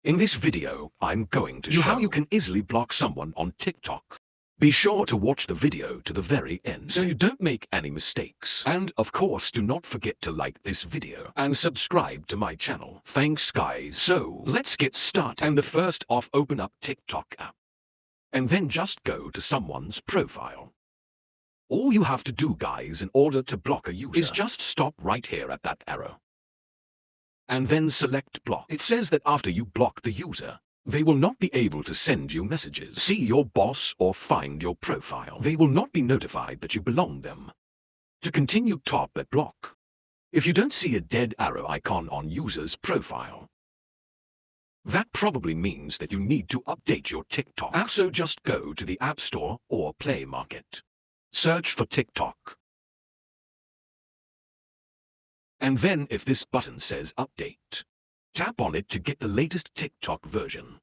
In this video, I'm going to show you how you can easily block someone on TikTok. Be sure to watch the video to the very end so you don't make any mistakes. And of course, do not forget to like this video and subscribe to my channel. Thanks guys. So let's get started. And the first off, open up TikTok app. And then just go to someone's profile. All you have to do guys in order to block a user is just stop right here at that arrow. And then select block. It says that after you block the user, they will not be able to send you messages, see your boss, or find your profile. They will not be notified that you belong them. To continue, tap at block. If you don't see a dead arrow icon on user's profile, that probably means that you need to update your TikTok app. So just go to the App Store or Play Market. Search for TikTok. And then if this button says update, tap on it to get the latest TikTok version.